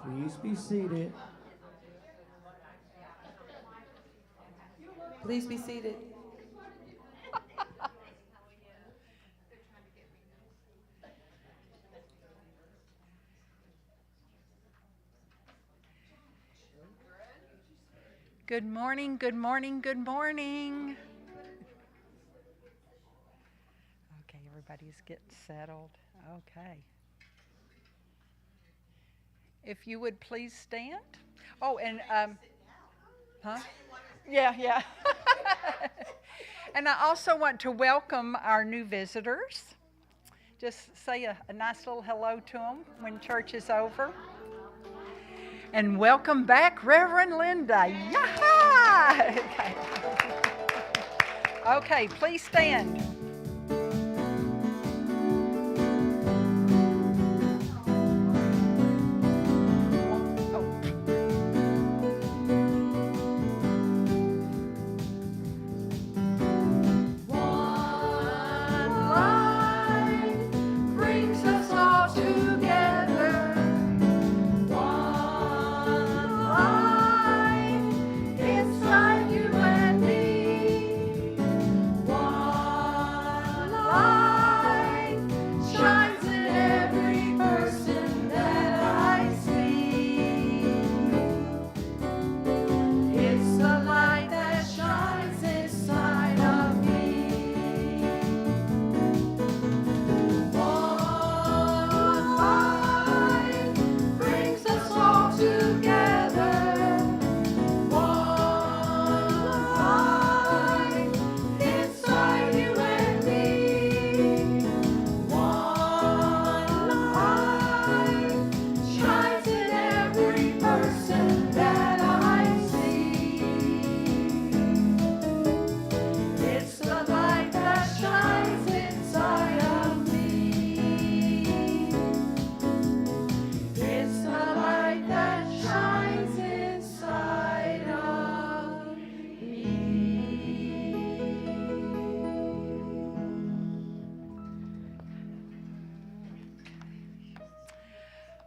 Please be seated. Please be seated. Good morning, good morning, good morning. Okay, everybody's getting settled. Okay. If you would please stand. Oh, and, huh? Yeah. And I also want to welcome our new visitors. Just say a nice little hello to them when church is over. And welcome back, Reverend Linda. Yaha! Okay, please stand.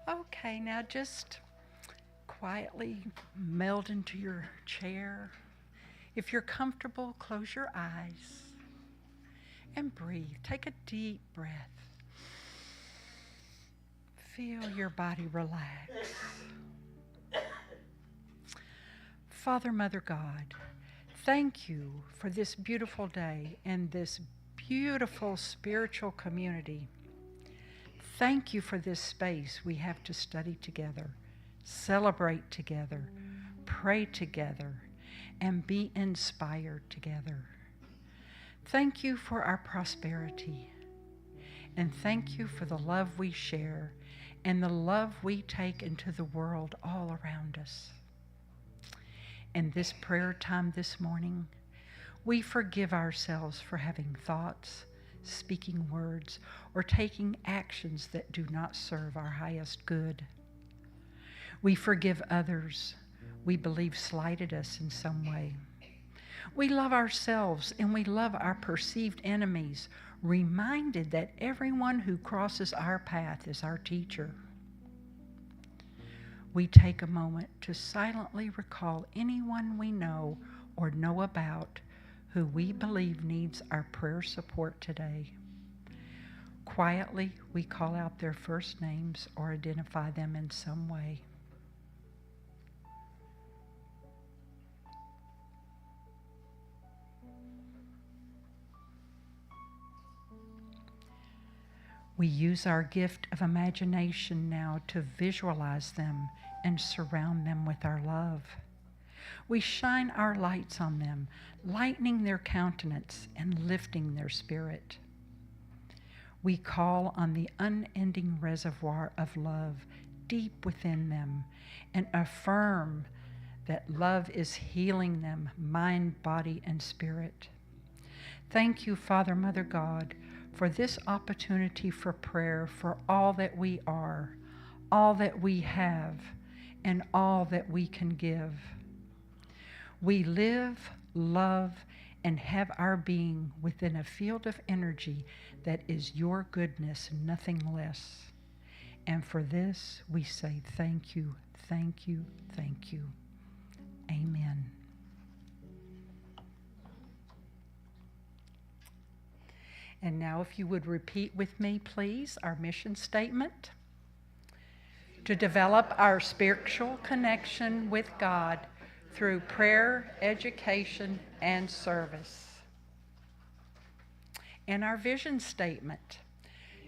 Okay, now just quietly meld into your chair. If you're comfortable, close your eyes and breathe. Take a deep breath. Feel your body relax. Father, Mother God, thank you for this beautiful day and this beautiful spiritual community. Thank you for this space we have to study together, celebrate together, pray together, and be inspired together. Thank you for our prosperity, and thank you for the love we share and the love we take into the world all around us. In this prayer time this morning, we forgive ourselves for having thoughts, speaking words, or taking actions that do not serve our highest good. We forgive others we believe slighted us in some way. We love ourselves and we love our perceived enemies, reminded that everyone who crosses our path is our teacher. We take a moment to silently recall anyone we know or know about who we believe needs our prayer support today. Quietly, we call out their first names or identify them in some way. We use our gift of imagination now to visualize them and surround them with our love. We shine our lights on them, lightening their countenance and lifting their spirit. We call on the unending reservoir of love deep within them and affirm that love is healing them, mind, body, and spirit. Thank you, Father, Mother God, for this opportunity for prayer for all that we are, all that we have, and all that we can give. We live, love, and have our being within a field of energy that is your goodness, nothing less. And for this, we say thank you, thank you, thank you. Amen. And now if you would repeat with me, please, our mission statement. To develop our spiritual connection with God through prayer, education, and service. And our vision statement.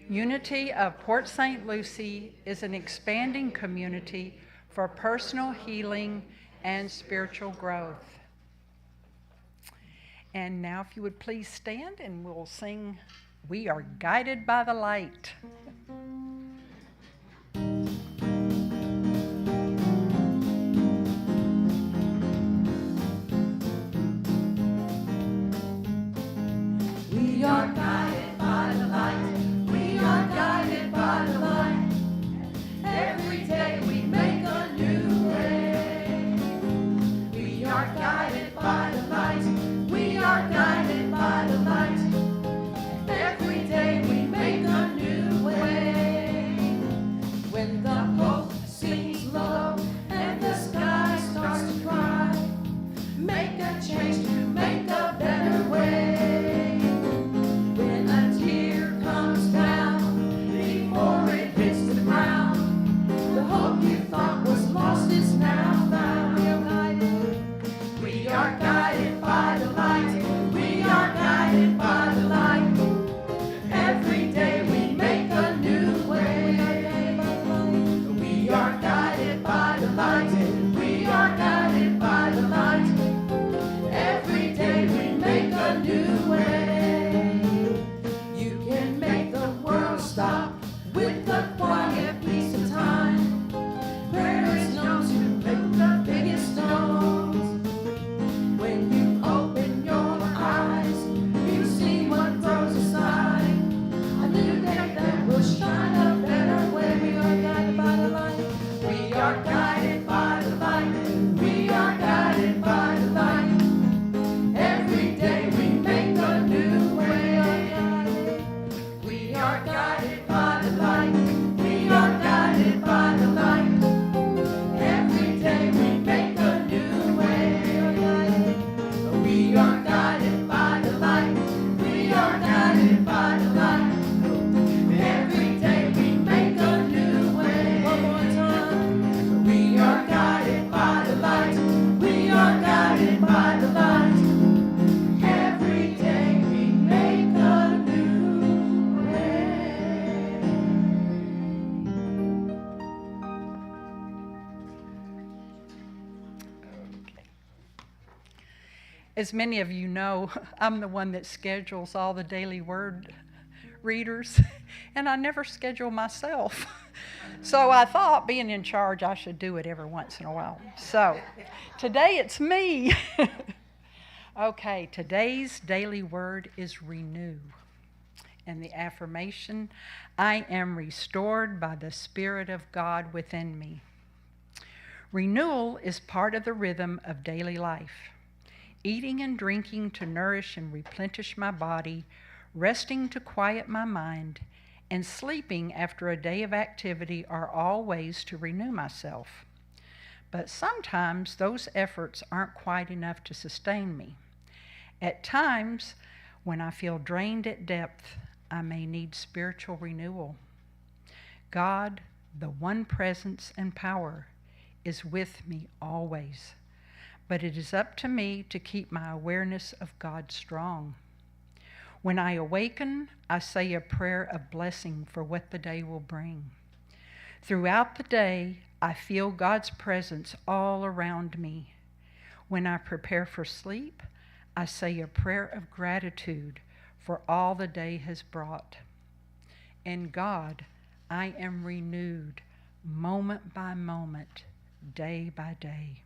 Unity of Port St. Lucie is an expanding community for personal healing and spiritual growth. And now if you would please stand and we'll sing, "We Are Guided by the Light." We are guided by the light. We are guided by the light. Every day we make a new way. We are guided by the light. We are guided by the light. Every day we make a new way. When the hope seems low and the sky starts to cry, make a change to make a better way. As many of you know, I'm the one that schedules all the daily word readers, and I never schedule myself. So I thought, being in charge, I should do it every once in a while. So today it's me. Okay, today's daily word is renew. And the affirmation, I am restored by the Spirit of God within me. Renewal is part of the rhythm of daily life. Eating and drinking to nourish and replenish my body, resting to quiet my mind, and sleeping after a day of activity are all ways to renew myself. But sometimes those efforts aren't quite enough to sustain me. At times, when I feel drained at depth, I may need spiritual renewal. God, the one presence and power, is with me always. But it is up to me to keep my awareness of God strong. When I awaken, I say a prayer of blessing for what the day will bring. Throughout the day, I feel God's presence all around me. When I prepare for sleep, I say a prayer of gratitude for all the day has brought. In God, I am renewed moment by moment, day by day.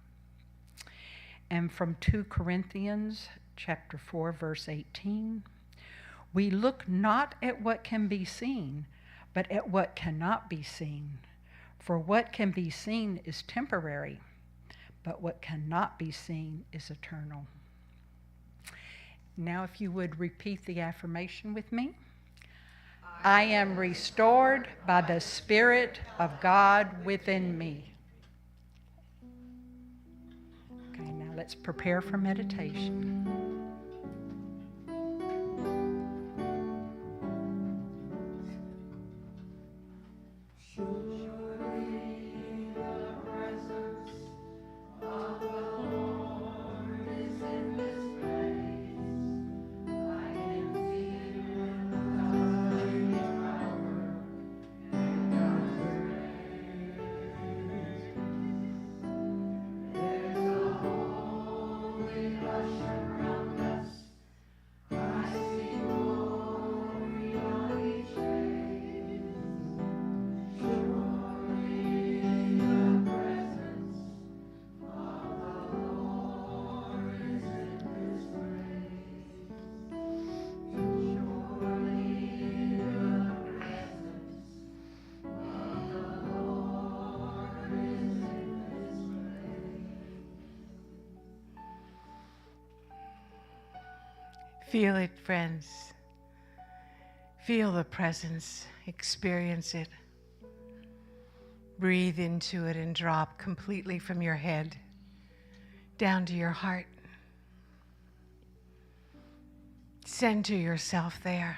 And from 2 Corinthians chapter 4, verse 18, we look not at what can be seen, but at what cannot be seen. For what can be seen is temporary, but what cannot be seen is eternal. Now if you would repeat the affirmation with me. I am restored by the Spirit of God within me. Let's prepare for meditation. Feel it, friends. Feel the presence, experience it. Breathe into it and drop completely from your head down to your heart. Center yourself there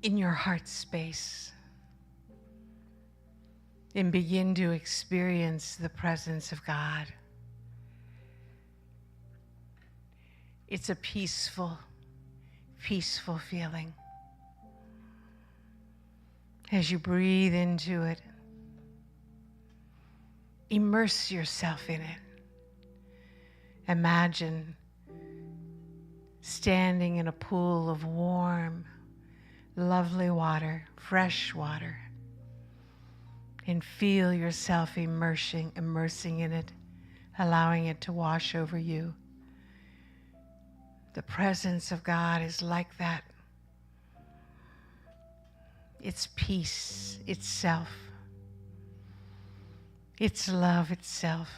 in your heart space and begin to experience the presence of God. It's a peaceful, peaceful feeling. As you breathe into it, immerse yourself in it. Imagine standing in a pool of warm, lovely water, fresh water, and feel yourself immersing in it, allowing it to wash over you. The presence of God is like that. It's peace itself. It's love itself.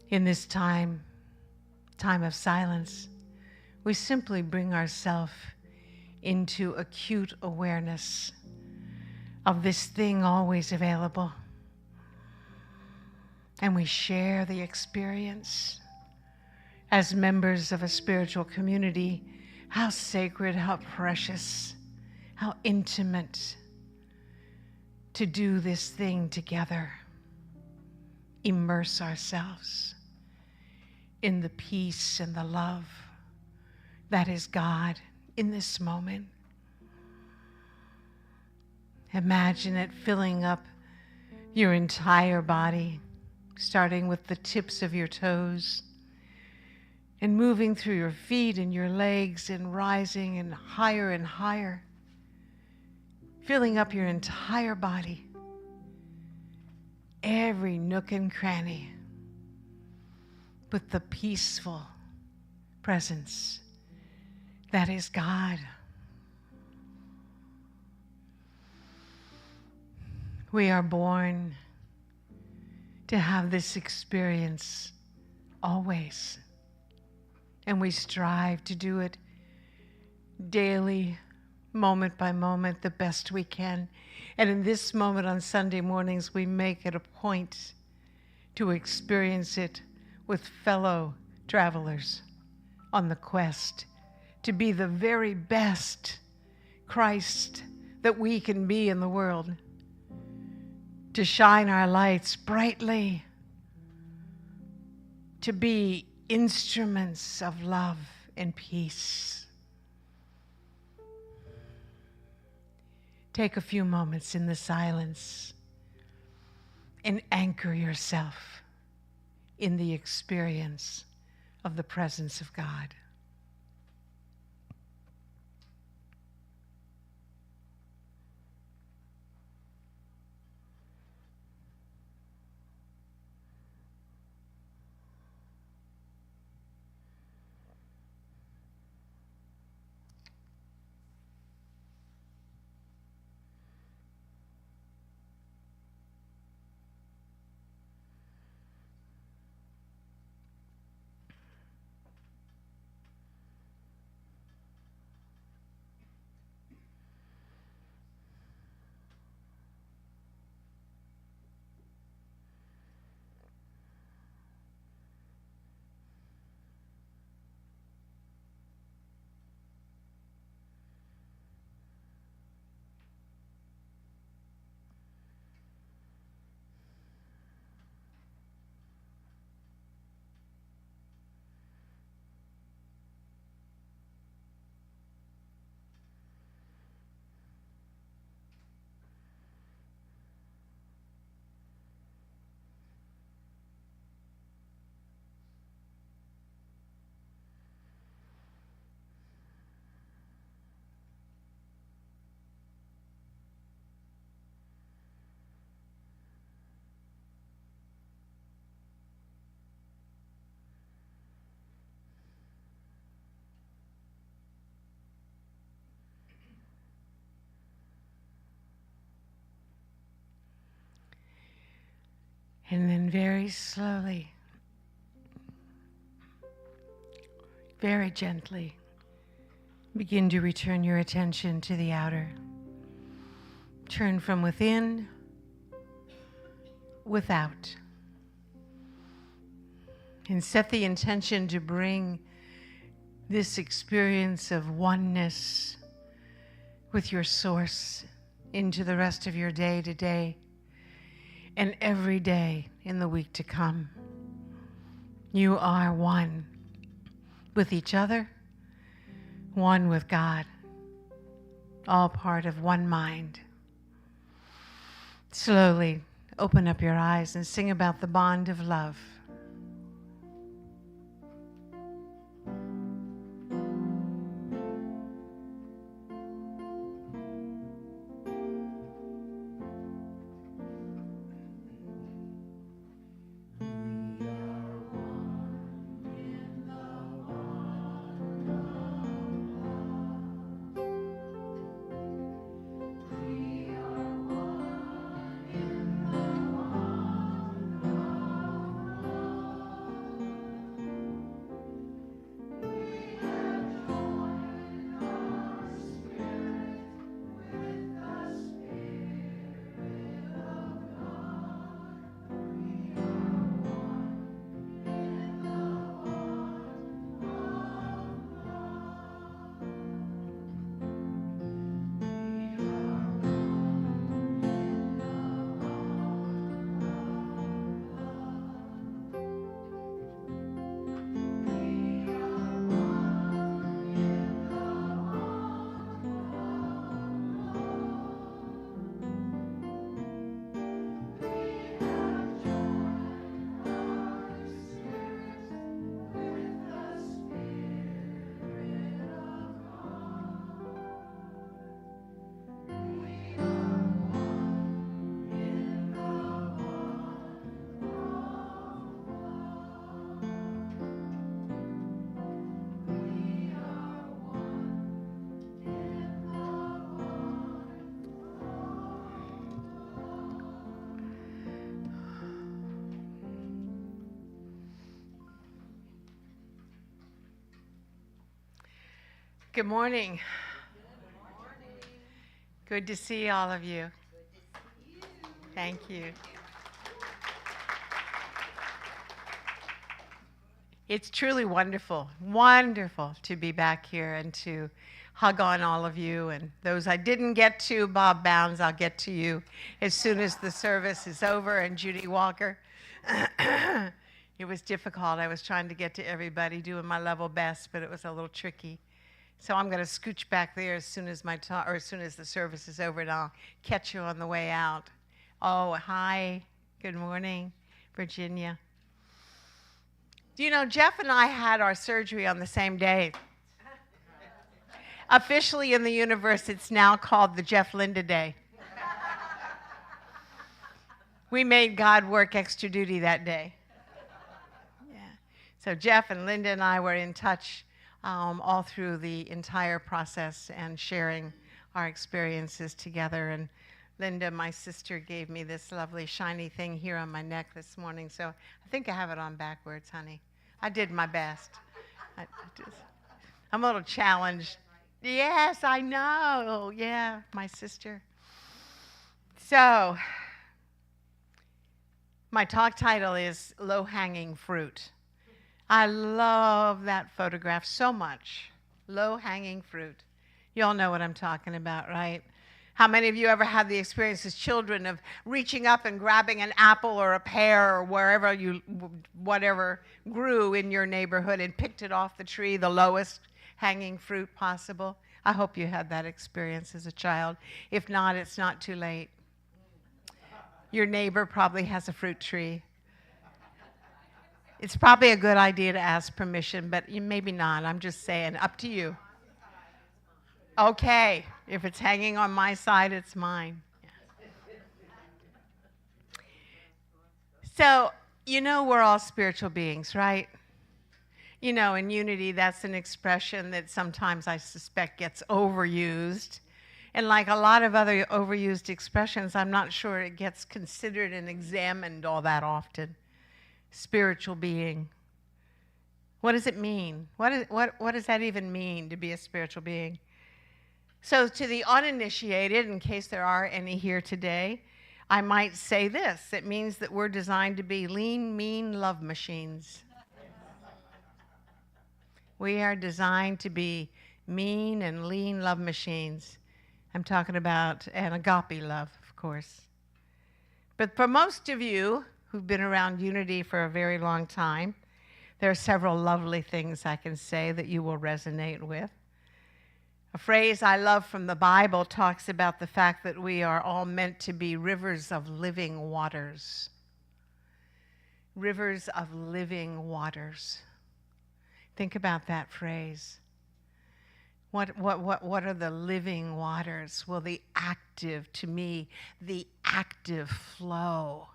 In this time of silence, we simply bring ourselves into acute awareness of this thing always available. And we share the experience as members of a spiritual community. How sacred, how precious, how intimate to do this thing together. Immerse ourselves in the peace and the love that is God in this moment. Imagine it filling up your entire body, starting with the tips of your toes and moving through your feet and your legs and rising and higher, filling up your entire body, every nook and cranny with the peaceful presence that is God. We are born to have this experience always, and we strive to do it daily, moment by moment, the best we can. And in this moment on Sunday mornings, we make it a point to experience it with fellow travelers on the quest to be the very best Christ that we can be in the world, to shine our lights brightly, to be instruments of love and peace. Take a few moments in the silence and anchor yourself in the experience of the presence of God. And then very slowly, very gently, begin to return your attention to the outer. Turn from within, without. And set the intention to bring this experience of oneness with your source into the rest of your day today and every day in the week to come. You are one with each other, one with God, all part of one mind. Slowly open up your eyes and sing about the bond of love. Good morning. Good to see all of you. Thank you. It's truly wonderful, wonderful to be back here and to hug on all of you. And those I didn't get to, Bob Bounds, I'll get to you as soon as the service is over, and Judy Walker. It was difficult. I was trying to get to everybody, doing my level best, but it was a little tricky. So I'm going to scooch back there as soon as as soon as the service is over, and I'll catch you on the way out. Oh, hi. Good morning, Virginia. Do you know, Jeff and I had our surgery on the same day. Officially in the universe, it's now called the Jeff Linda Day. We made God work extra duty that day. Yeah. So Jeff and Linda and I were in touch all through the entire process and sharing our experiences together. And Linda, my sister, gave me this lovely shiny thing here on my neck this morning. So I think I have it on backwards, honey. I did my best. I'm a little challenged. Yes, I know. Yeah, my sister. So my talk title is Low-Hanging Fruit. I love that photograph so much. Low-hanging fruit. You all know what I'm talking about, right? How many of you ever had the experience as children of reaching up and grabbing an apple or a pear or whatever grew in your neighborhood and picked it off the tree, the lowest hanging fruit possible? I hope you had that experience as a child. If not, it's not too late. Your neighbor probably has a fruit tree. It's probably a good idea to ask permission, but maybe not. I'm just saying, up to you. Okay, if it's hanging on my side, it's mine. So, you know, we're all spiritual beings, right? You know, in unity, that's an expression that sometimes I suspect gets overused. And like a lot of other overused expressions, I'm not sure it gets considered and examined all that often. Spiritual being. What does it mean? What does that even mean, to be a spiritual being? So to the uninitiated, in case there are any here today, I might say this. It means that we're designed to be lean, mean love machines. We are designed to be mean and lean love machines. I'm talking about an agape love, of course. But for most of you who've been around unity for a very long time, there are several lovely things I can say that you will resonate with. A phrase I love from the Bible talks about the fact that we are all meant to be rivers of living waters. Rivers of living waters. Think about that phrase. What are the living waters? Well, the active, to me, the active flow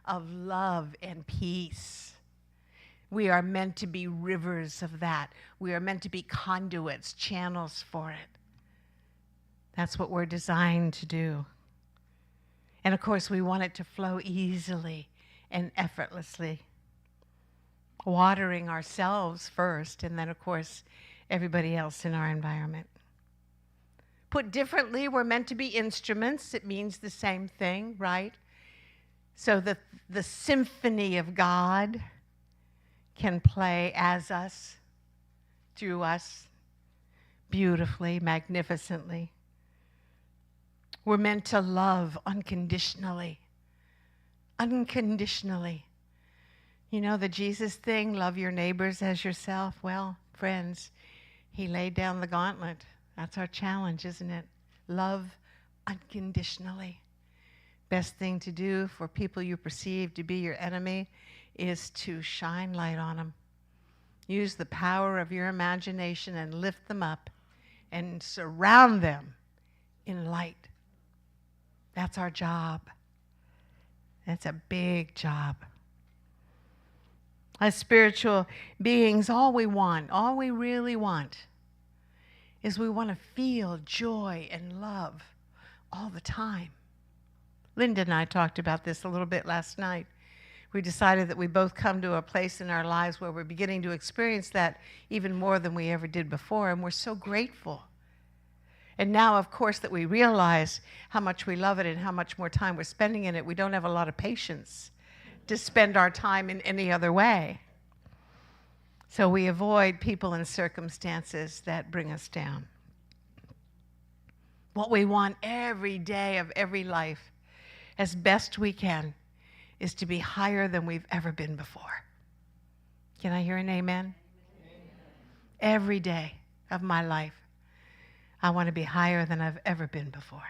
of love and peace. We are meant to be rivers of that. We are meant to be conduits, channels for it. That's what we're designed to do. And of course, we want it to flow easily and effortlessly, watering ourselves first, and then, of course, everybody else in our environment. Put differently, we're meant to be instruments. It means the same thing, right? So that the symphony of God can play as us, through us, beautifully, magnificently. We're meant to love unconditionally. Unconditionally. You know the Jesus thing, love your neighbors as yourself? Well, friends, he laid down the gauntlet. That's our challenge, isn't it? Love unconditionally. Best thing to do for people you perceive to be your enemy is to shine light on them. Use the power of your imagination and lift them up and surround them in light. That's our job. That's a big job. As spiritual beings, all we really want, is we want to feel joy and love all the time. Linda and I talked about this a little bit last night. We decided that we both come to a place in our lives where we're beginning to experience that even more than we ever did before, and we're so grateful. And now, of course, that we realize how much we love it and how much more time we're spending in it, we don't have a lot of patience to spend our time in any other way. So we avoid people and circumstances that bring us down. What we want every day of every life, as best we can, is to be higher than we've ever been before. Can I hear an amen? Amen. Every day of my life, I want to be higher than I've ever been before.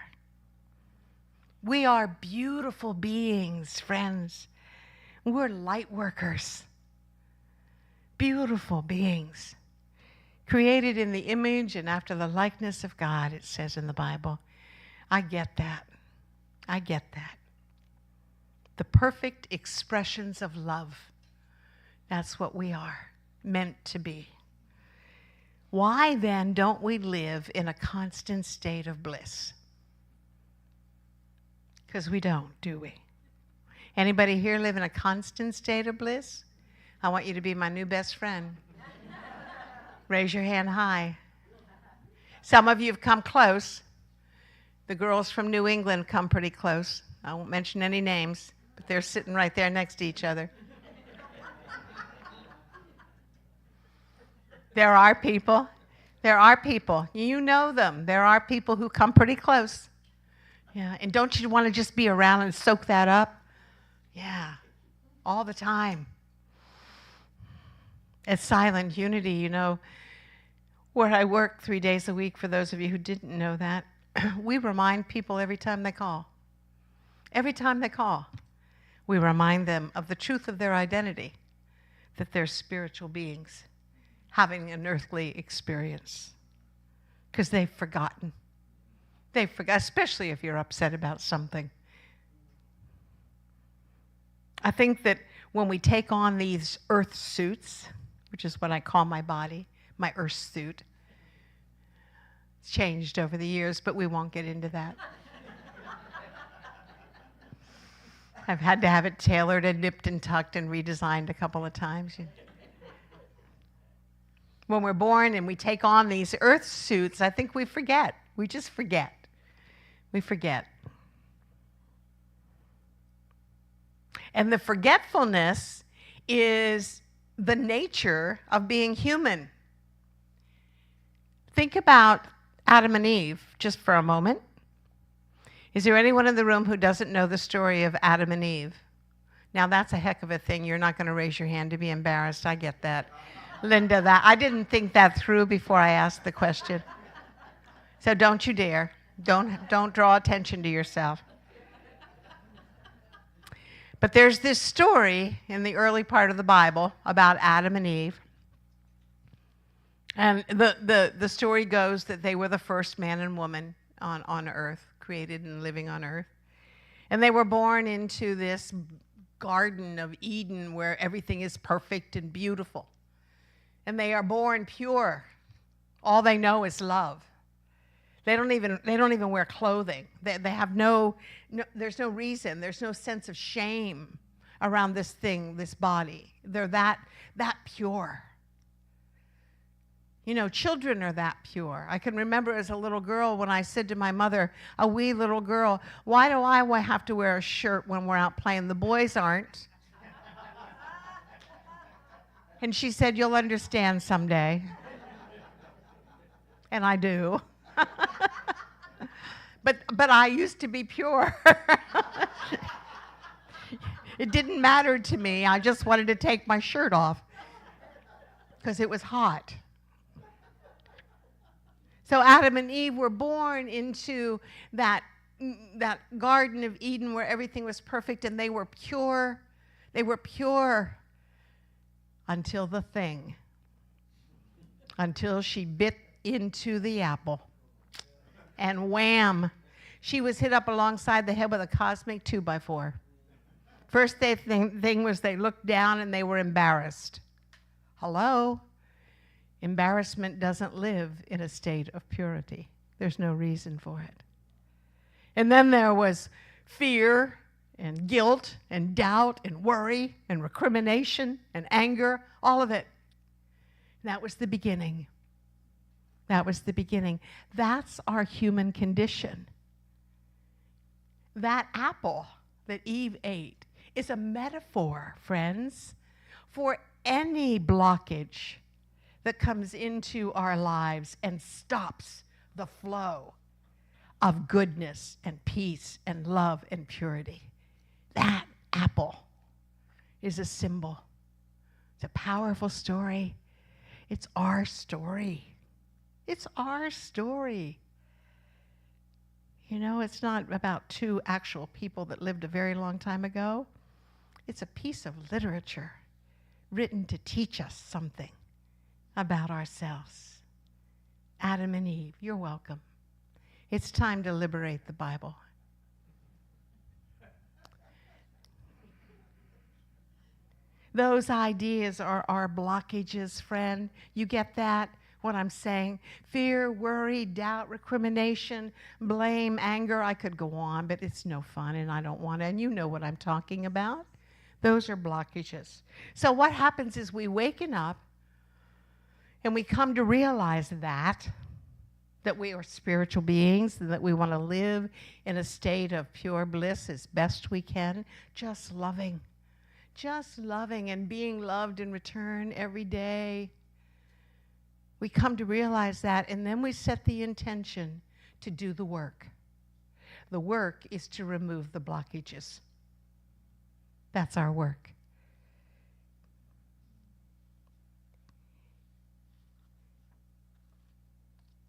We are beautiful beings, friends. We're light workers. Beautiful beings. Created in the image and after the likeness of God, it says in the Bible. I get that. I get that. The perfect expressions of love. That's what we are meant to be. Why then don't we live in a constant state of bliss? Because we don't, do we? Anybody here live in a constant state of bliss? I want you to be my new best friend. Raise your hand high. Some of you have come close. The girls from New England come pretty close. I won't mention any names, but they're sitting right there next to each other. There are people. There are people. You know them. There are people who come pretty close. Yeah, and don't you want to just be around and soak that up? Yeah, all the time. At Silent Unity, you know, where I work 3 days a week, for those of you who didn't know that, we remind people every time they call. Every time they call, we remind them of the truth of their identity, that they're spiritual beings having an earthly experience, because they've forgotten. They've forgotten, especially if you're upset about something. I think that when we take on these earth suits, which is what I call my body, my earth suit, It's changed over the years, but we won't get into that. I've had to have it tailored and nipped and tucked and redesigned a couple of times. When we're born and we take on these earth suits, I think we forget. We just forget. We forget. And the forgetfulness is the nature of being human. Think about Adam and Eve just for a moment. Is there anyone in the room who doesn't know the story of Adam and Eve? Now that's a heck of a thing. You're not going to raise your hand to be embarrassed. I get that. Linda, I didn't think that through before I asked the question. So don't you dare. Don't draw attention to yourself. But there's this story in the early part of the Bible about Adam and Eve. And the story goes that they were the first man and woman on earth, created and living on earth. And they were born into this Garden of Eden where everything is perfect and beautiful. And they are born pure. All they know is love. They don't even wear clothing. They have there's no reason, there's no sense of shame around this thing, this body. They're that pure. You know, children are that pure. I can remember as a little girl when I said to my mother, a wee little girl, why do I have to wear a shirt when we're out playing? The boys aren't. And she said, you'll understand someday. And I do. But I used to be pure. It didn't matter to me. I just wanted to take my shirt off because it was hot. So Adam and Eve were born into that Garden of Eden where everything was perfect and they were pure. They were pure until the thing. Until she bit into the apple. And wham, she was hit up alongside the head with a cosmic 2x4. First thing was they looked down and they were embarrassed. Hello? Embarrassment doesn't live in a state of purity. There's no reason for it. And then there was fear and guilt and doubt and worry and recrimination and anger, all of it. That was the beginning. That was the beginning. That's our human condition. That apple that Eve ate is a metaphor, friends, for any blockage that comes into our lives and stops the flow of goodness and peace and love and purity. That apple is a symbol. It's a powerful story. It's our story. It's our story. You know, it's not about two actual people that lived a very long time ago. It's a piece of literature written to teach us something about ourselves. Adam and Eve, you're welcome. It's time to liberate the Bible. Those ideas are our blockages, friend. You get that? What I'm saying? Fear, worry, doubt, recrimination, blame, anger. I could go on, but it's no fun and I don't want to. And you know what I'm talking about. Those are blockages. So what happens is we waken up and we come to realize that we are spiritual beings and that we want to live in a state of pure bliss as best we can, just loving and being loved in return every day. We come to realize that, and then we set the intention to do the work. The work is to remove the blockages. That's our work.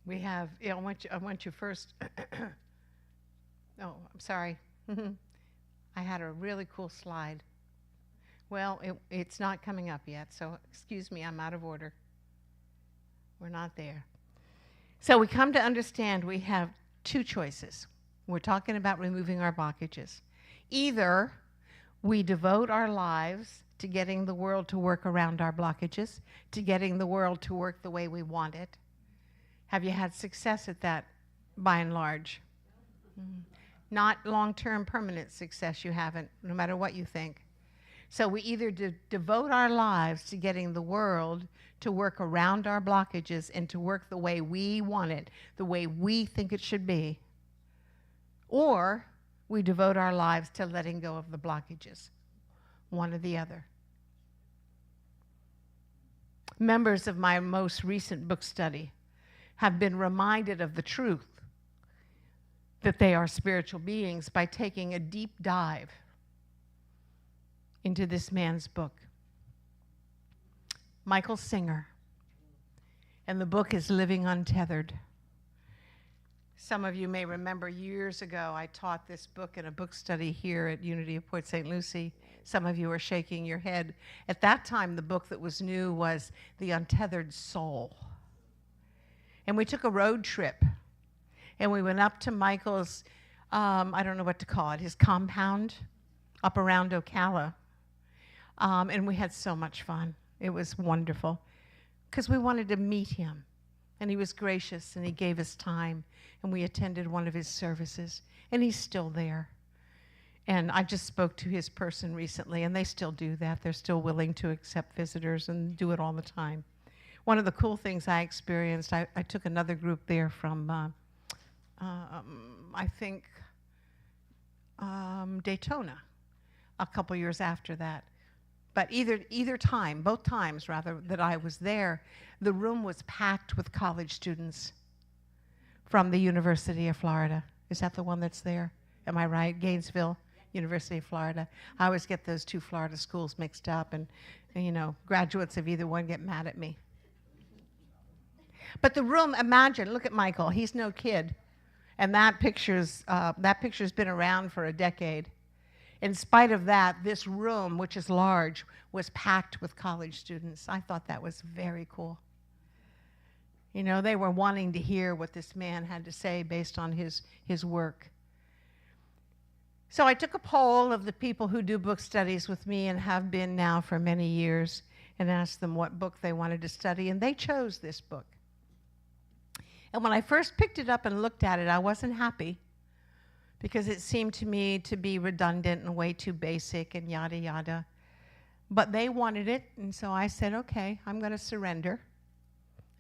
We have, I want you first. Oh, I'm sorry. I had a really cool slide. Well, it's not coming up yet, so excuse me, I'm out of order. We're not there. So we come to understand we have two choices. We're talking about removing our blockages. Either we devote our lives to getting the world to work around our blockages, to getting the world to work the way we want it, Have you had success at that, by and large? Not long-term permanent success, you haven't, no matter what you think. So we either devote our lives to getting the world to work around our blockages and to work the way we want it, the way we think it should be, or we devote our lives to letting go of the blockages, one or the other. Members of my most recent book study have been reminded of the truth that they are spiritual beings by taking a deep dive into this man's book, Michael Singer, and the book is Living Untethered. Some of you may remember years ago I taught this book in a book study here at Unity of Port St. Lucie. Some of you are shaking your head. At that time, the book that was new was The Untethered Soul. And we took a road trip, and we went up to Michael's, I don't know what to call it, his compound up around Ocala. And we had so much fun. It was wonderful because we wanted to meet him. And he was gracious, and he gave us time, and we attended one of his services, and he's still there. And I just spoke to his person recently, and they still do that. They're still willing to accept visitors and do it all the time. One of the cool things I experienced, I took another group there from, I think, Daytona, a couple years after that. But either time, both times rather, that I was there, the room was packed with college students from the University of Florida. Is that the one that's there? Am I right? Gainesville, University of Florida. I always get those two Florida schools mixed up, and you know, graduates of either one get mad at me. But the room, imagine, look at Michael. He's no kid. And that picture's been around for a decade. In spite of that, this room, which is large, was packed with college students. I thought that was very cool. You know, they were wanting to hear what this man had to say based on his work. So I took a poll of the people who do book studies with me and have been now for many years and asked them what book they wanted to study, and they chose this book. And when I first picked it up and looked at it, I wasn't happy, because it seemed to me to be redundant and way too basic and yada yada. But they wanted it, and so I said, okay, I'm going to surrender,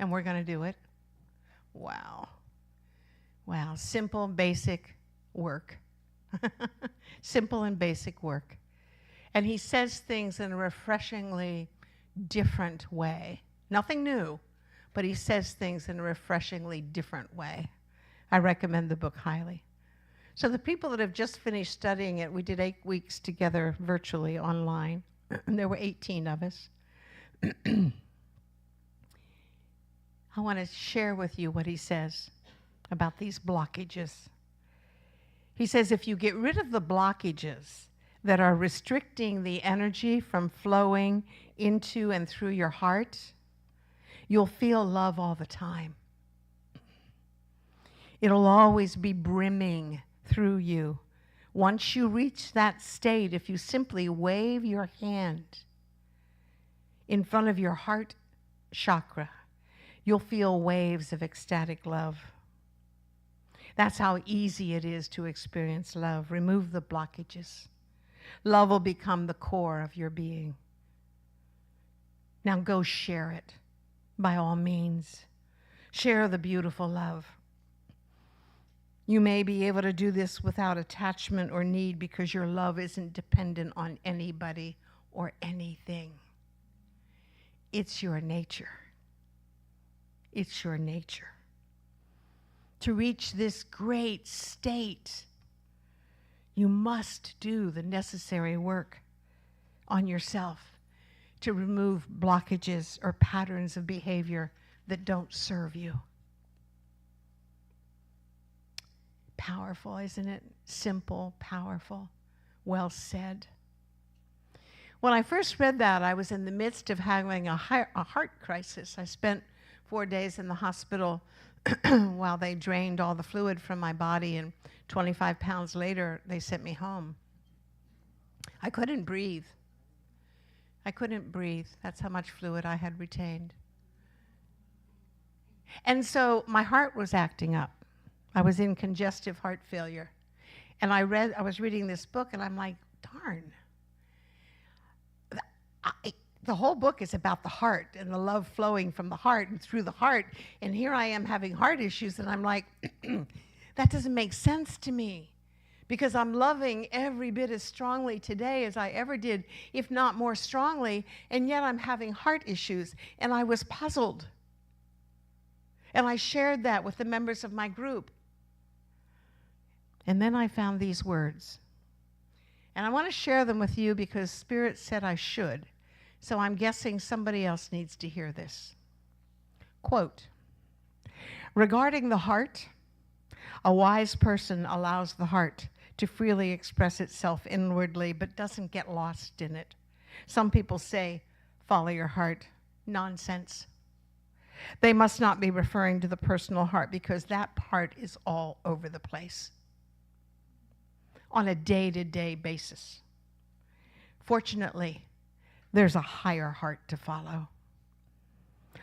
and we're going to do it. Wow. Wow, simple, basic work. Simple and basic work. And he says things in a refreshingly different way. Nothing new, but he says things in a refreshingly different way. I recommend the book highly. So the people that have just finished studying it, we did 8 weeks together virtually online, and there were 18 of us. I want to share with you what he says about these blockages. He says, if you get rid of the blockages that are restricting the energy from flowing into and through your heart, you'll feel love all the time. It'll always be brimming through you. Once you reach that state, if you simply wave your hand in front of your heart chakra, you'll feel waves of ecstatic love. That's how easy it is to experience love. Remove the blockages. Love will become the core of your being. Now go share it, by all means. Share the beautiful love. You may be able to do this without attachment or need because your love isn't dependent on anybody or anything. It's your nature. It's your nature. To reach this great state, you must do the necessary work on yourself to remove blockages or patterns of behavior that don't serve you. Powerful, isn't it? Simple, powerful, well said. When I first read that, I was in the midst of having a heart crisis. I spent 4 days in the hospital while they drained all the fluid from my body, and 25 pounds later, they sent me home. I couldn't breathe. I couldn't breathe. That's how much fluid I had retained. And so my heart was acting up. I was in congestive heart failure. And I was reading this book, and I'm like, darn. The whole book is about the heart and the love flowing from the heart and through the heart. And here I am having heart issues, and I'm like, that doesn't make sense to me, because I'm loving every bit as strongly today as I ever did, if not more strongly, and yet I'm having heart issues. And I was puzzled. And I shared that with the members of my group. And then I found these words. And I want to share them with you because Spirit said I should. So I'm guessing somebody else needs to hear this. Quote, regarding the heart, a wise person allows the heart to freely express itself inwardly, but doesn't get lost in it. Some people say, follow your heart. Nonsense. They must not be referring to the personal heart, because that part is all over the place on a day-to-day basis. Fortunately, there's a higher heart to follow.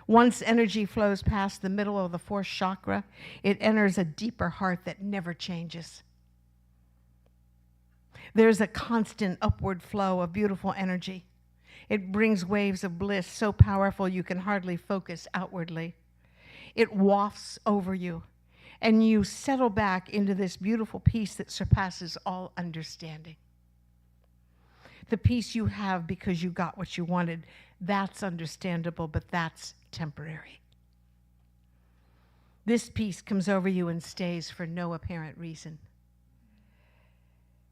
Once energy flows past the middle of the fourth chakra, it enters a deeper heart that never changes. There's a constant upward flow of beautiful energy. It brings waves of bliss so powerful you can hardly focus outwardly. It wafts over you, and you settle back into this beautiful peace that surpasses all understanding. The peace you have because you got what you wanted, that's understandable, but that's temporary. This peace comes over you and stays for no apparent reason.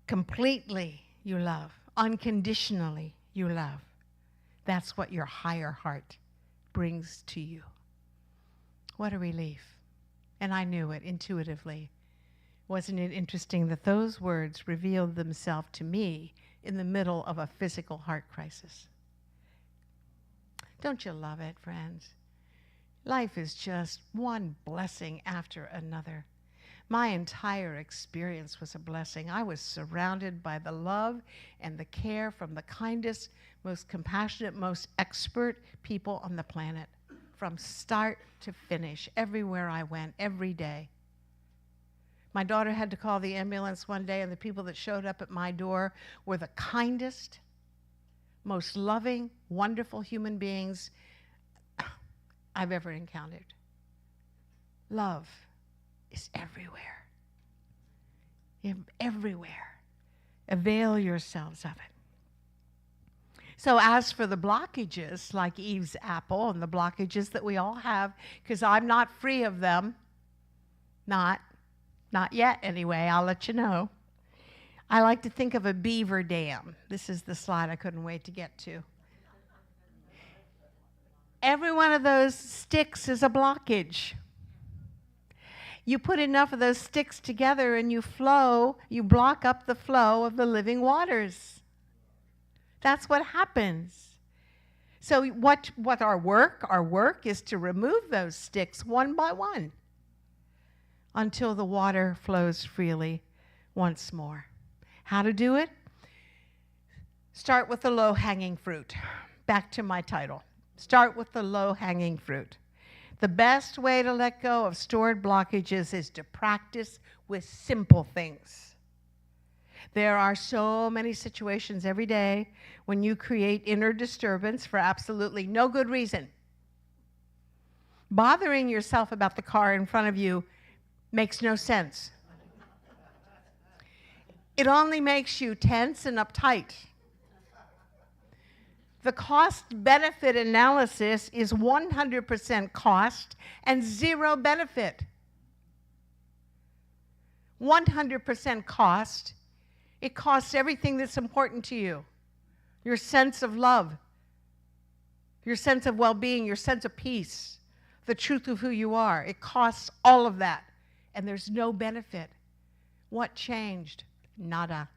Completely you love, unconditionally you love. That's what your higher heart brings to you. What a relief. And I knew it intuitively. Wasn't it interesting that those words revealed themselves to me in the middle of a physical heart crisis? Don't you love it, friends? Life is just one blessing after another. My entire experience was a blessing. I was surrounded by the love and the care from the kindest, most compassionate, most expert people on the planet, from start to finish, everywhere I went, every day. My daughter had to call the ambulance one day, and the people that showed up at my door were the kindest, most loving, wonderful human beings I've ever encountered. Love is everywhere. Everywhere. Avail yourselves of it. So as for the blockages, like Eve's apple, and the blockages that we all have, because I'm not free of them, not yet anyway, I'll let you know. I like to think of a beaver dam. This is the slide I couldn't wait to get to. Every one of those sticks is a blockage. You put enough of those sticks together and you block up the flow of the living waters. That's what happens. So what our work is to remove those sticks one by one until the water flows freely once more. How to do it? Start with the low-hanging fruit. Back to my title. Start with the low-hanging fruit. The best way to let go of stored blockages is to practice with simple things. There are so many situations every day when you create inner disturbance for absolutely no good reason. Bothering yourself about the car in front of you makes no sense. It only makes you tense and uptight. The cost-benefit analysis is 100% cost and 0 benefit. 100% cost. It costs everything that's important to you. Your sense of love, your sense of well-being, your sense of peace, the truth of who you are. It costs all of that, and there's no benefit. What changed? Nada.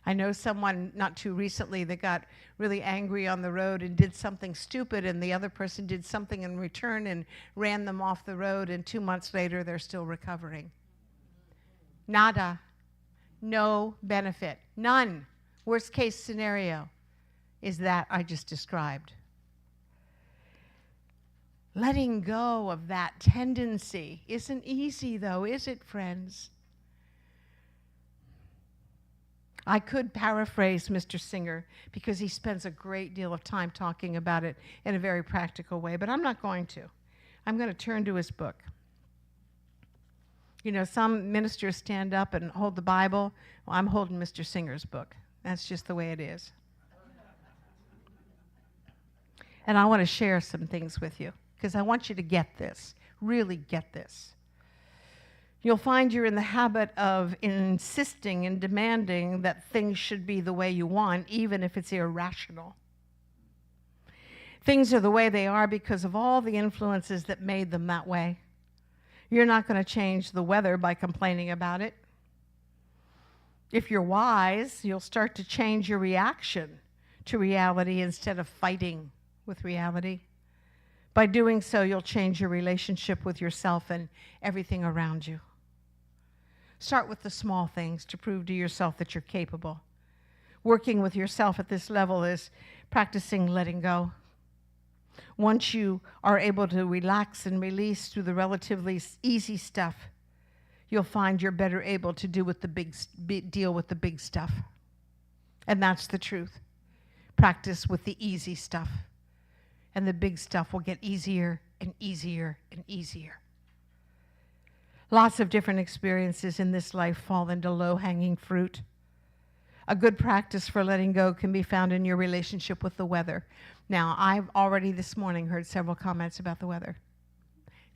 I know someone not too recently that got really angry on the road and did something stupid, and the other person did something in return and ran them off the road, and 2 months later they're still recovering. Nada. No benefit. None. Worst case scenario is that I just described. Letting go of that tendency isn't easy, though, is it, friends? I could paraphrase Mr. Singer because he spends a great deal of time talking about it in a very practical way, but I'm not going to. I'm going to turn to his book. You know, some ministers stand up and hold the Bible. Well, I'm holding Mr. Singer's book. That's just the way it is. And I want to share some things with you because I want you to get this, really get this. You'll find you're in the habit of insisting and demanding that things should be the way you want, even if it's irrational. Things are the way they are because of all the influences that made them that way. You're not going to change the weather by complaining about it. If you're wise, you'll start to change your reaction to reality instead of fighting with reality. By doing so, you'll change your relationship with yourself and everything around you. Start with the small things to prove to yourself that you're capable. Working with yourself at this level is practicing letting go. Once you are able to relax and release through the relatively easy stuff, you'll find you're better able to deal with the big stuff. And that's the truth. Practice with the easy stuff. And the big stuff will get easier and easier and easier. Lots of different experiences in this life fall into low-hanging fruit. A good practice for letting go can be found in your relationship with the weather. Now, I've already this morning heard several comments about the weather.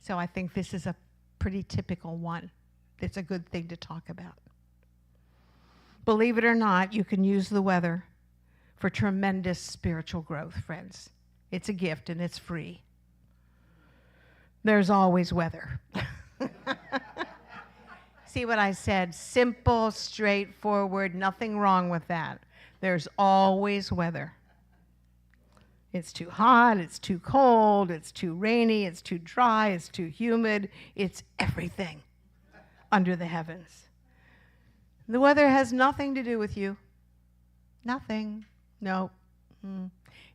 So I think this is a pretty typical one. It's a good thing to talk about. Believe it or not, you can use the weather for tremendous spiritual growth, friends. It's a gift and it's free. There's always weather. See what I said? Simple, straightforward, nothing wrong with that. There's always weather. It's too hot, it's too cold, it's too rainy, it's too dry, it's too humid. It's everything under the heavens. The weather has nothing to do with you. Nothing. No.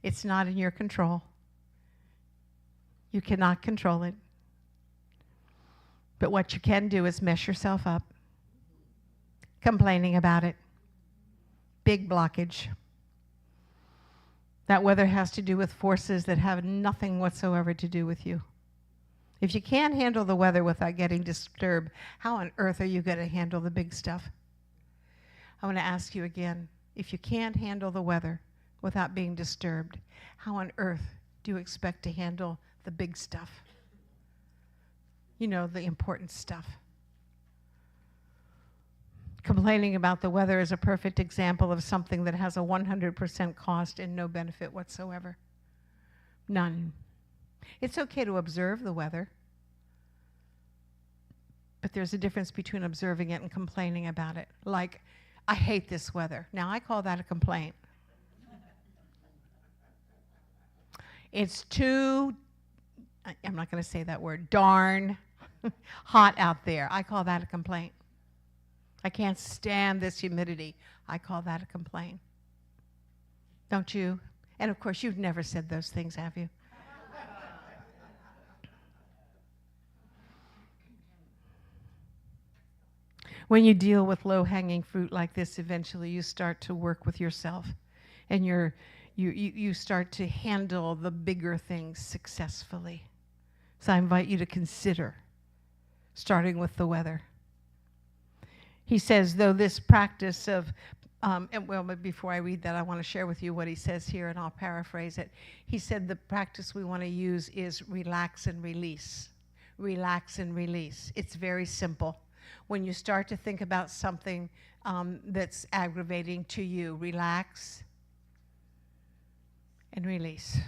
It's not in your control. You cannot control it. But what you can do is mess yourself up. Complaining about it. Big blockage. That weather has to do with forces that have nothing whatsoever to do with you. If you can't handle the weather without getting disturbed, how on earth are you going to handle the big stuff? I want to ask you again, if you can't handle the weather without being disturbed, how on earth do you expect to handle the big stuff? You know, the important stuff. Complaining about the weather is a perfect example of something that has a 100% cost and no benefit whatsoever. None. It's okay to observe the weather, but there's a difference between observing it and complaining about it. Like, I hate this weather. Now, I call that a complaint. It's too, I'm not going to say that word, darn hot out there. I call that a complaint. I can't stand this humidity. I call that a complaint. Don't you? And of course, you've never said those things, have you? When you deal with low-hanging fruit like this, eventually you start to work with yourself, and you start to handle the bigger things successfully. So I invite you to consider starting with the weather. He says, though this practice of, but before I read that, I want to share with you what he says here, and I'll paraphrase it. He said the practice we want to use is relax and release. Relax and release. It's very simple. When you start to think about something that's aggravating to you, relax and release.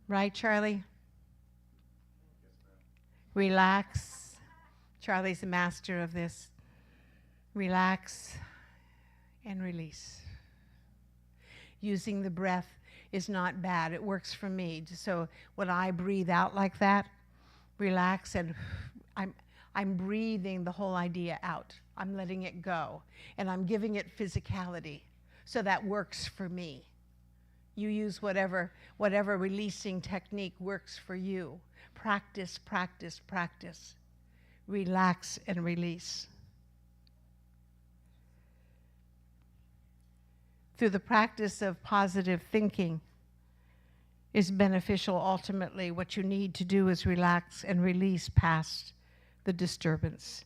Right, Charlie? Relax. Charlie's the master of this. Relax and release. Using the breath is not bad. It works for me. So when I breathe out like that, relax, and I'm breathing the whole idea out. I'm letting it go, and I'm giving it physicality. So that works for me. You use whatever releasing technique works for you. Practice, practice, practice. Relax and release. Through the practice of positive thinking is beneficial ultimately. What you need to do is relax and release past the disturbance.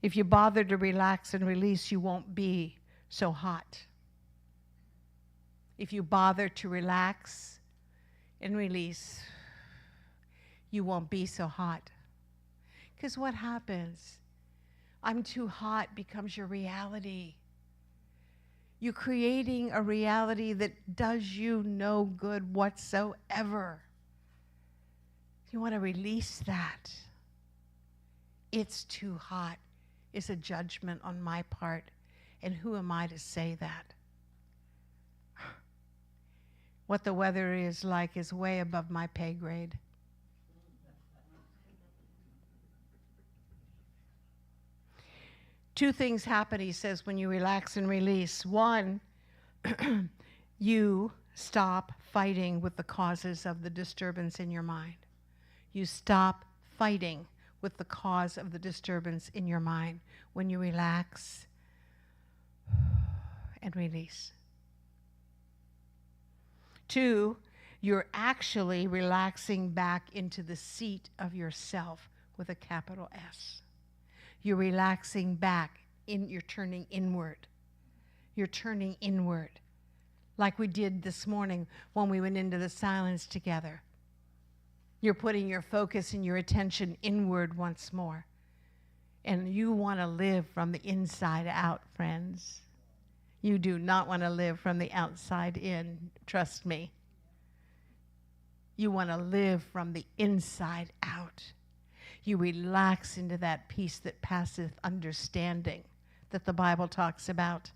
If you bother to relax and release, you won't be so hot. If you bother to relax and release, you won't be so hot. Because what happens? I'm too hot becomes your reality. You're creating a reality that does you no good whatsoever. You want to release that. It's too hot. It's a judgment on my part. And who am I to say that? What the weather is like is way above my pay grade. Two things happen, he says, when you relax and release. One, you stop fighting with the causes of the disturbance in your mind. You stop fighting with the cause of the disturbance in your mind when you relax and release. Two, you're actually relaxing back into the seat of yourself with a capital S. You're relaxing back, you're turning inward. You're turning inward, like we did this morning when we went into the silence together. You're putting your focus and your attention inward once more. And you want to live from the inside out, friends. You do not want to live from the outside in, trust me. You want to live from the inside out. You relax into that peace that passeth understanding that the Bible talks about.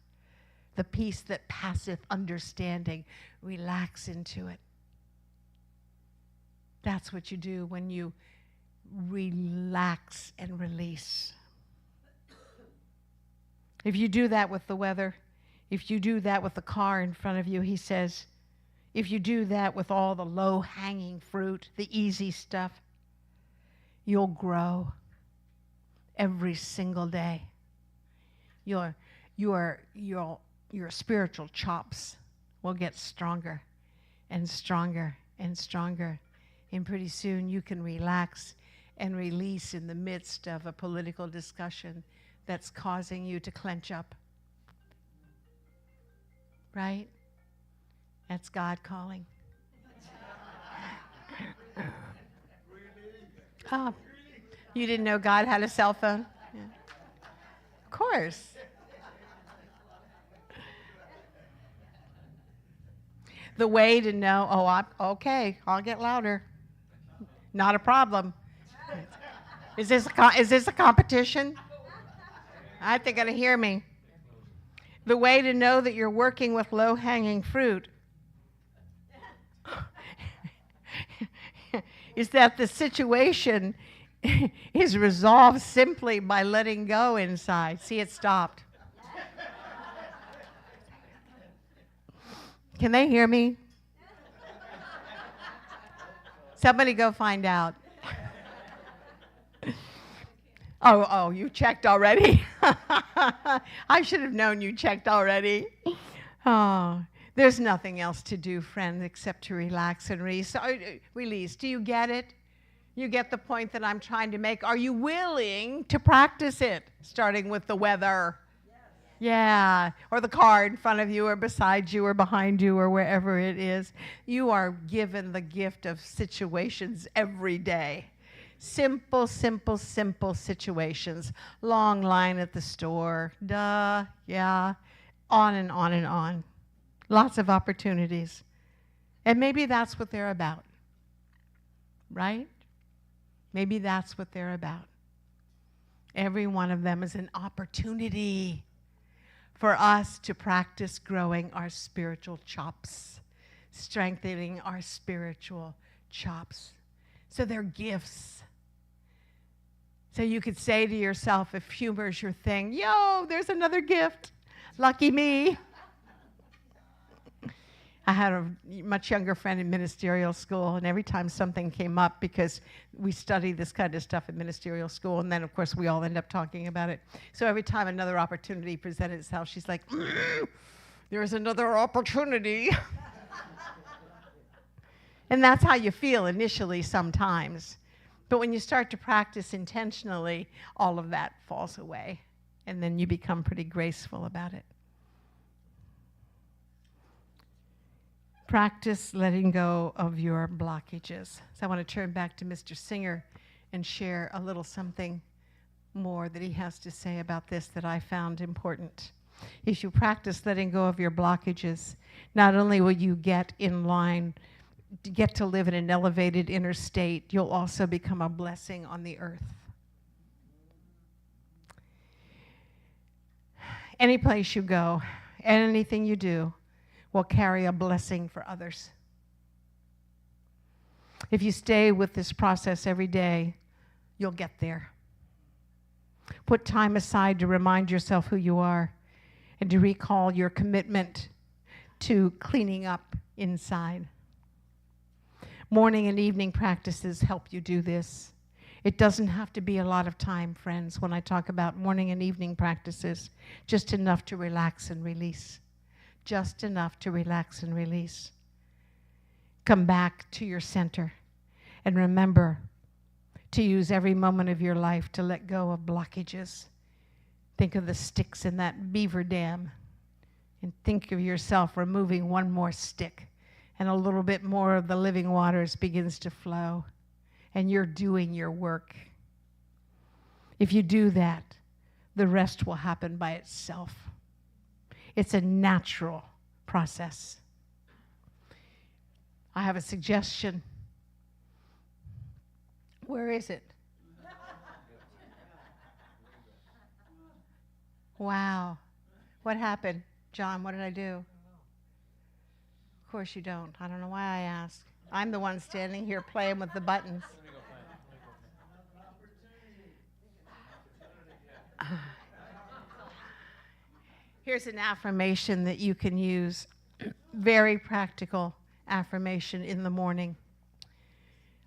The peace that passeth understanding. Relax into it. That's what you do when you relax and release. If you do that with the weather, if you do that with the car in front of you, he says, if you do that with all the low-hanging fruit, the easy stuff, you'll grow every single day. Your spiritual chops will get stronger and stronger and stronger. And pretty soon you can relax and release in the midst of a political discussion that's causing you to clench up. Right? That's God calling. Oh, you didn't know God had a cell phone? Yeah. Of course. The way to know, okay, I'll get louder. Not a problem. Is this a competition? I think they're going to hear me. The way to know that you're working with low-hanging fruit is that the situation is resolved simply by letting go inside. See, it stopped. Can they hear me? Somebody go find out. Oh, you checked already? I should have known you checked already. Oh, there's nothing else to do, friend, except to relax and release. Do you get it? You get the point that I'm trying to make. Are you willing to practice it, starting with the weather? Yeah, or the car in front of you or beside you or behind you or wherever it is. You are given the gift of situations every day. Simple, simple, simple situations. Long line at the store. Duh, yeah. On and on and on. Lots of opportunities. And maybe that's what they're about. Right? Maybe that's what they're about. Every one of them is an opportunity for us to practice growing our spiritual chops, strengthening our spiritual chops. So they're gifts. So you could say to yourself, if humor is your thing, yo, there's another gift. Lucky me. I had a much younger friend in ministerial school, and every time something came up, because we study this kind of stuff in ministerial school, and then, of course, we all end up talking about it. So every time another opportunity presented itself, she's like, there's another opportunity. And that's how you feel initially sometimes. But when you start to practice intentionally, all of that falls away, and then you become pretty graceful about it. Practice letting go of your blockages. So I want to turn back to Mr. Singer and share a little something more that he has to say about this that I found important. If you practice letting go of your blockages, not only will you get in line, get to live in an elevated inner state, you'll also become a blessing on the earth. Any place you go, anything you do, will carry a blessing for others. If you stay with this process every day, you'll get there. Put time aside to remind yourself who you are and to recall your commitment to cleaning up inside. Morning and evening practices help you do this. It doesn't have to be a lot of time, friends, when I talk about morning and evening practices, just enough to relax and release. Just enough to relax and release. Come back to your center and remember to use every moment of your life to let go of blockages. Think of the sticks in that beaver dam and think of yourself removing one more stick, and a little bit more of the living waters begins to flow, and you're doing your work. If you do that, the rest will happen by itself. It's a natural process. I have a suggestion. Where is it? Wow. What happened? John, what did I do? Of course you don't. I don't know why I asked. I'm the one standing here playing with the buttons. Here's an affirmation that you can use. Very practical affirmation in the morning.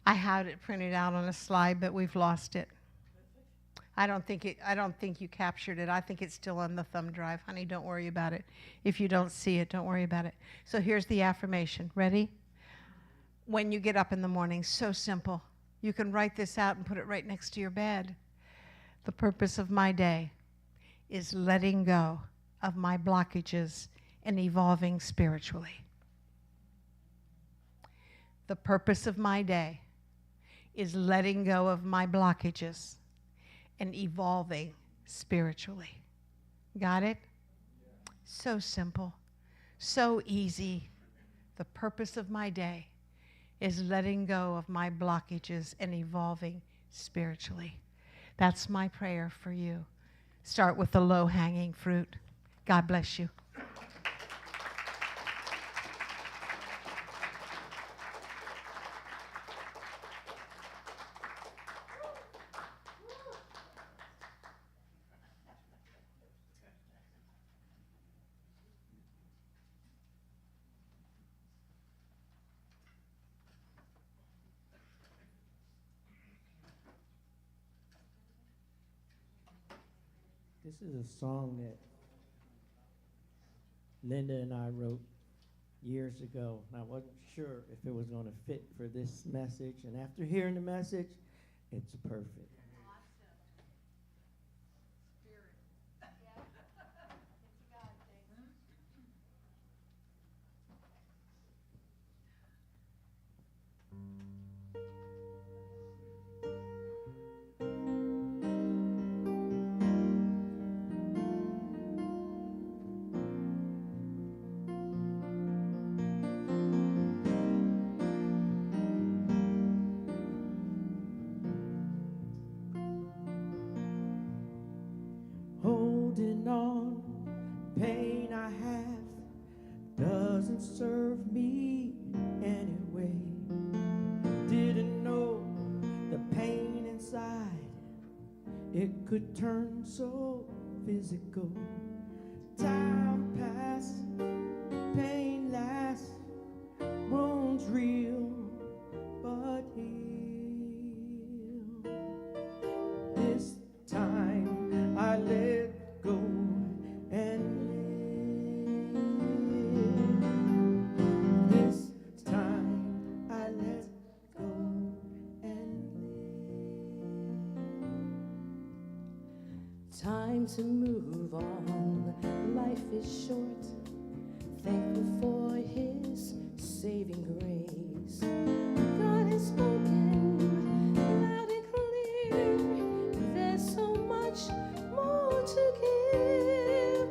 I had it printed out on a slide, but we've lost it. I don't think you captured it. I think it's still on the thumb drive. Honey, don't worry about it. If you don't see it, don't worry about it. So here's the affirmation. Ready? When you get up in the morning, so simple. You can write this out and put it right next to your bed. The purpose of my day is letting go of my blockages and evolving spiritually. The purpose of my day is letting go of my blockages and evolving spiritually. Got it? So simple, so easy. The purpose of my day is letting go of my blockages and evolving spiritually. That's my prayer for you. Start with the low-hanging fruit. God bless you. This is a song that Linda and I wrote years ago, and I wasn't sure if it was going to fit for this message, and after hearing the message, it's perfect. Holding on, pain I have doesn't serve me anyway. Didn't know the pain inside, it could turn so physical. Time passed, pain lasts, time to move on. Life is short. Thankful for His saving grace. God has spoken loud and clear. There's so much more to give.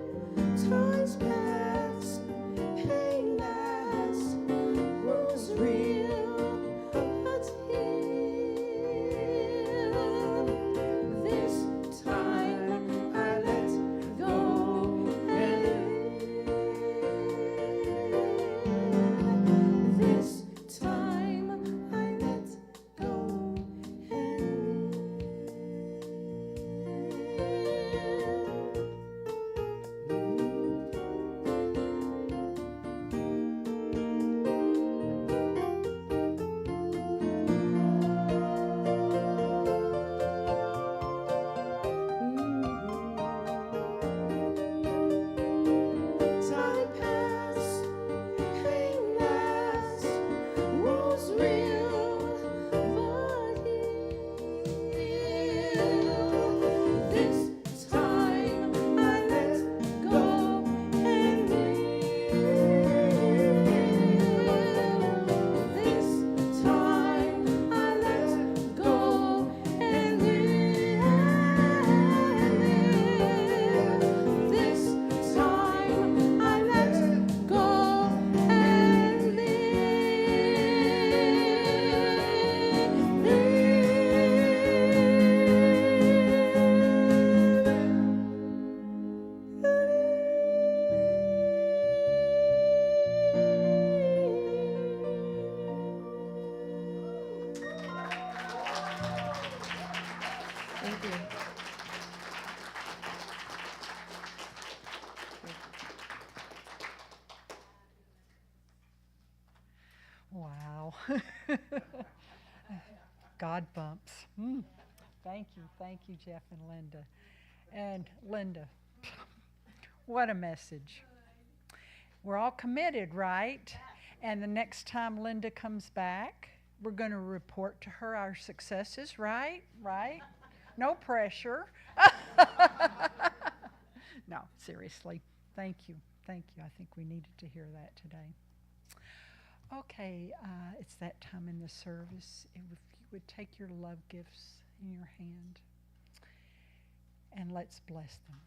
Times past, pain last, was real, but here this time I let go and live. This time I let go and time passed, pain last, was real, but healed. This time I let go and live. This time I let go and live. This time I let go and Thank you. Wow. God bumps. Thank you, Jeff and Linda. And Linda, what a message. We're all committed, right? And the next time Linda comes back, we're going to report to her our successes, right? Right? No pressure. No, seriously. Thank you. Thank you. I think we needed to hear that today. Okay, it's that time in the service. If you would take your love gifts in your hand and let's bless them.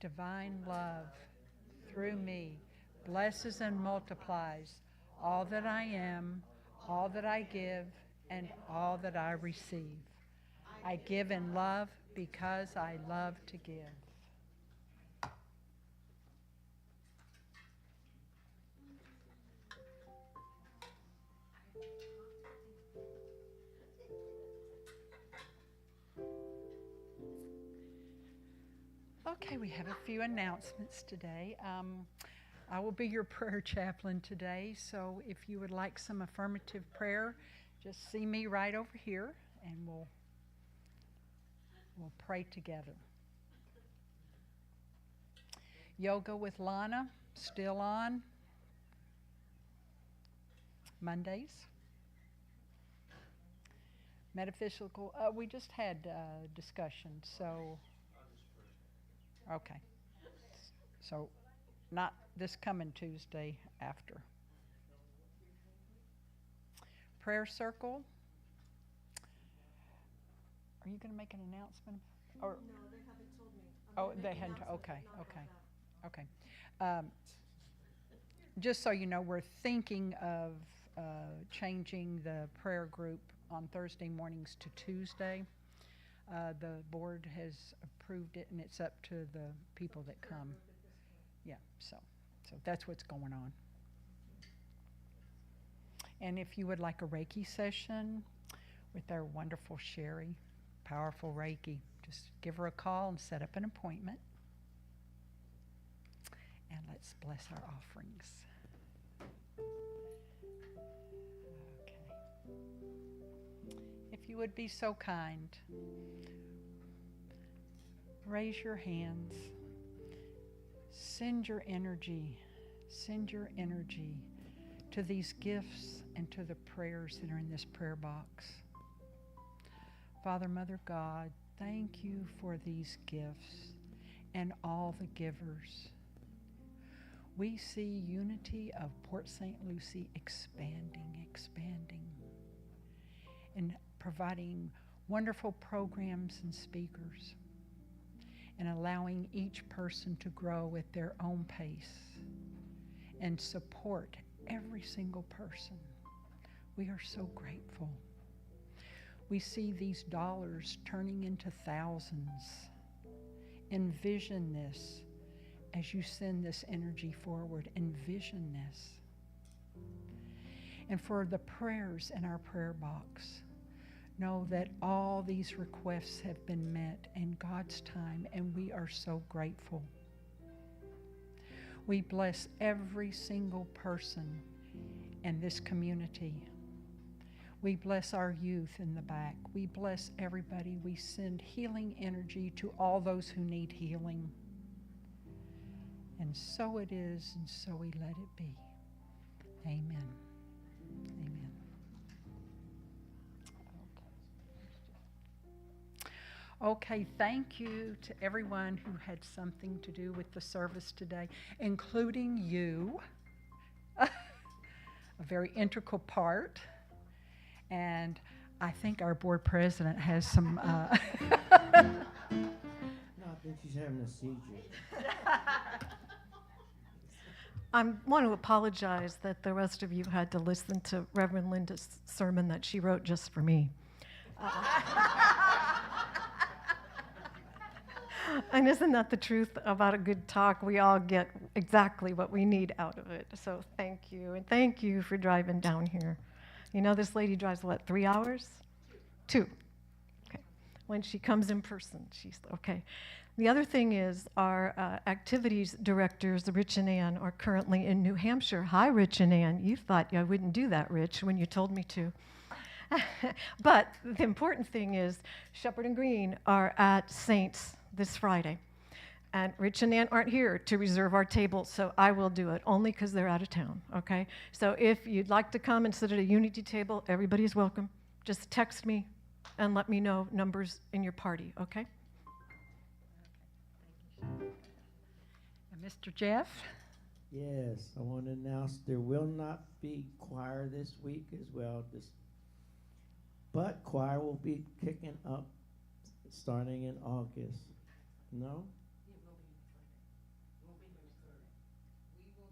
Divine love through me blesses and multiplies all that I am, all that I give, and all that I receive. I give in love because I love to give. Okay, we have a few announcements today. I will be your prayer chaplain today, so if you would like some affirmative prayer, just see me right over here and we'll pray together. Yoga with Lana, still on Mondays. Metaphysical, we just had discussion, so, okay. So, not this coming Tuesday, after. Prayer circle. Are you going to make an announcement? Or, no, they haven't told me. oh, they hadn't. Okay. Just so you know, we're thinking of changing the prayer group on Thursday mornings to Tuesday. The board has approved it, and it's up to the people that come. Yeah, so that's what's going on. And if you would like a Reiki session with our wonderful Sherry, powerful Reiki, just give her a call and set up an appointment. And let's bless our offerings. Okay. If you would be so kind, raise your hands. Send your energy to these gifts and to the prayers that are in this prayer box. Father, Mother God, thank you for these gifts and all the givers. We see Unity of Port St. Lucie expanding, and providing wonderful programs and speakers, and allowing each person to grow at their own pace and support every single person. We are so grateful. We see these dollars turning into thousands. Envision this as you send this energy forward. Envision this. And for the prayers in our prayer box, know that all these requests have been met in God's time, and we are so grateful. We bless every single person in this community. We bless our youth in the back. We bless everybody. We send healing energy to all those who need healing. And so it is, and so we let it be. Amen. Amen. Okay, thank you to everyone who had something to do with the service today, including you, a very integral part. And I think our board president has some... No, I think she's having a seizure. I want to apologize that the rest of you had to listen to Reverend Linda's sermon that she wrote just for me. And isn't that the truth about a good talk? We all get exactly what we need out of it. So thank you. And thank you for driving down here. You know, this lady drives, what, 3 hours? 2. Okay. When she comes in person, she's okay. The other thing is our activities directors, Rich and Ann, are currently in New Hampshire. Hi, Rich and Ann. You thought I wouldn't do that, Rich, when you told me to. But the important thing is Shepherd and Green are at Saints this Friday. And Rich and Ann aren't here to reserve our table, so I will do it, only because they're out of town, okay? So if you'd like to come and sit at a Unity table, everybody's welcome. Just text me and let me know numbers in your party, okay? And Mr. Jeff? Yes, I want to announce there will not be choir this week as well. But choir will be kicking up starting in August. No?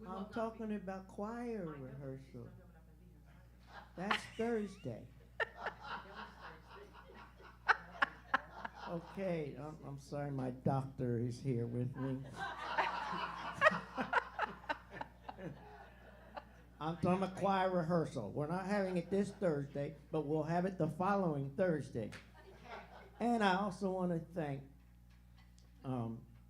I'm talking about choir rehearsal. That's Thursday. Okay, I'm sorry, my doctor is here with me. I'm talking about choir rehearsal. We're not having it this Thursday, but we'll have it the following Thursday. And I also want to thank,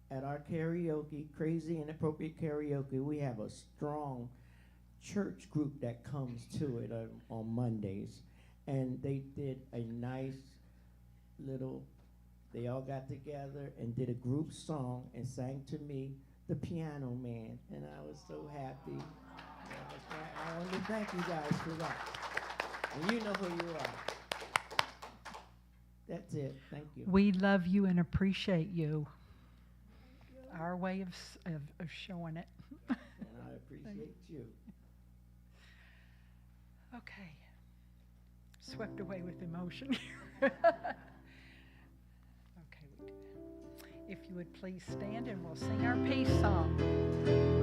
at our karaoke, Crazy Inappropriate Karaoke, we have a strong church group that comes to it on Mondays. And they did a nice little, they all got together and did a group song and sang to me, The Piano Man. And I was so happy. I want to thank you guys for that. And you know who you are. That's it. Thank you. We love you and appreciate you. Our way of showing it. And I appreciate you. Okay. Swept away with emotion. Okay. If you would please stand and we'll sing our peace song.